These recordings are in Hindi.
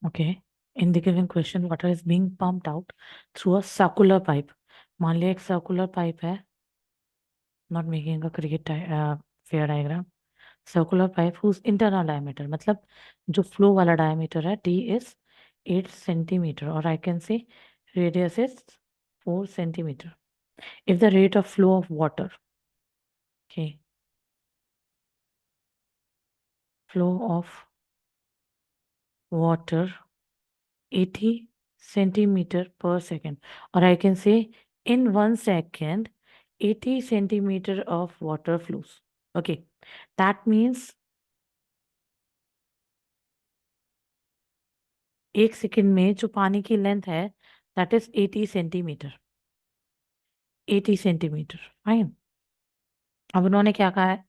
Okay. In the given question, water is being pumped out through a circular pipe. मान लिया एक circular pipe है. Not making a fair diagram. Circular pipe whose internal diameter, मतलब जो flow वाला diameter है, D is 8 centimeter, or I can say radius is 4 centimeter. If the rate of flow of water, okay, flow of water 80 centimeter per second, or I can say in 1 second 80 centimeter of water flows. Okay, that means 1 second में जो पानी की लेंथ है that is 80 centimeter. 80 centimeter, fine. अब उन्होंने क्या कहा है?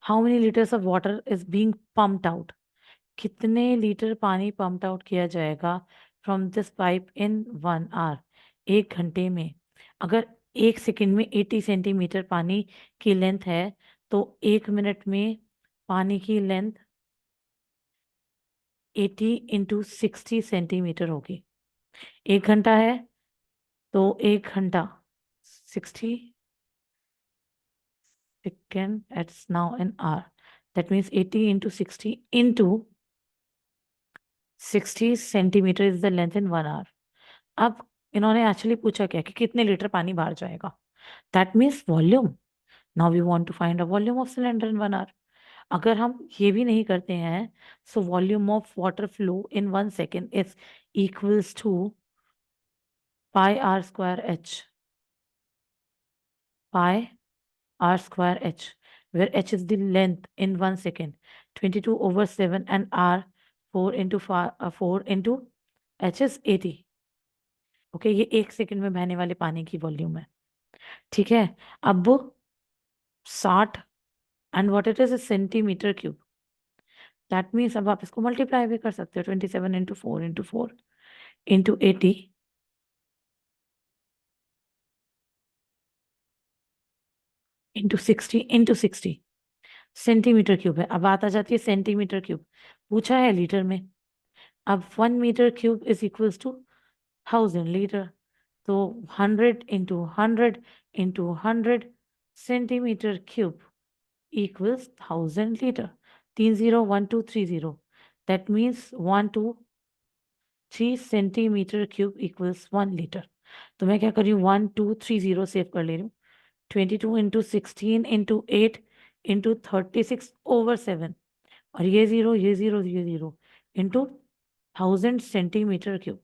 How many litres of water is being pumped out. कितने लीटर पानी पम्प्ड आउट किया जाएगा from this pipe in 1 hour, 1 घंटे में. अगर 1 सेकेंड में 80 सेंटीमीटर पानी की लेंथ है तो 1 मिनट में पानी की लेंथ 80 इंटू 60 सेंटीमीटर होगी. 1 घंटा है तो 1 घंटा 60 second, it's now an hour. That means 80 into 60 into 60 centimeter is the length in 1 hour. अब इन्होंने एक्चुअली पूछा क्या कि कितने लीटर पानी बाहर जाएगा. That means volume. Now we want to find a volume of cylinder in 1 hour. अगर हम ये भी नहीं करते हैं, so volume of water flow in 1 second is equals to pi r square h. Pi r square h, where h is the length in 1 second. 22/7 and r 4 into h is 80. Okay, ये 1 सेकेंड में बहने वाले पानी की वॉल्यूम है. ठीक है. अब 60 and what it is centimetre cube. That means अब आप इसको मल्टीप्लाई भी कर सकते हो. 27 into 4 into 4 into 80 into 60 into 60 centimetre cube है. अब बात आ जाती है सेंटीमीटर क्यूब. पूछा है लीटर में. अब 1 metre cube is equals to 1000 litre. तो 100 into 100 into 100 centimetre cube equals 1000 litre. 301230. That means 123 centimetre cube equals 1 litre. तो मैं क्या कर रही हूँ, 1230 सेव कर ले रही हूँ. 22 इंटू 16 इंटू 8 इंटू 36/7, और ये जीरो ये जीरो ये जीरो इंटू 1000 सेंटीमीटर क्यूब.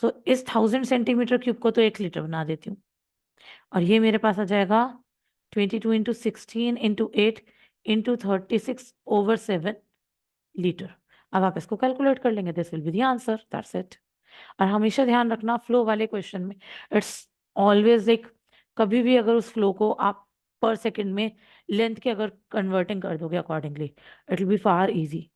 सो इस 1000 सेंटीमीटर क्यूब को तो 1 लीटर बना देती हूँ. और ये मेरे पास आ जाएगा 22 इंटू 16 इंटू 8 इंटू 36/7 लीटर. अब आप इसको कैलकुलेट कर लेंगे. This will be the answer. That's it. और हमेशा ध्यान रखना फ्लो वाले क्वेश्चन में इट्स ऑलवेज लाइक, कभी भी अगर उस फ्लो को आप पर सेकेंड में लेंथ के अगर कन्वर्टिंग कर दोगे accordingly, it will be far easy.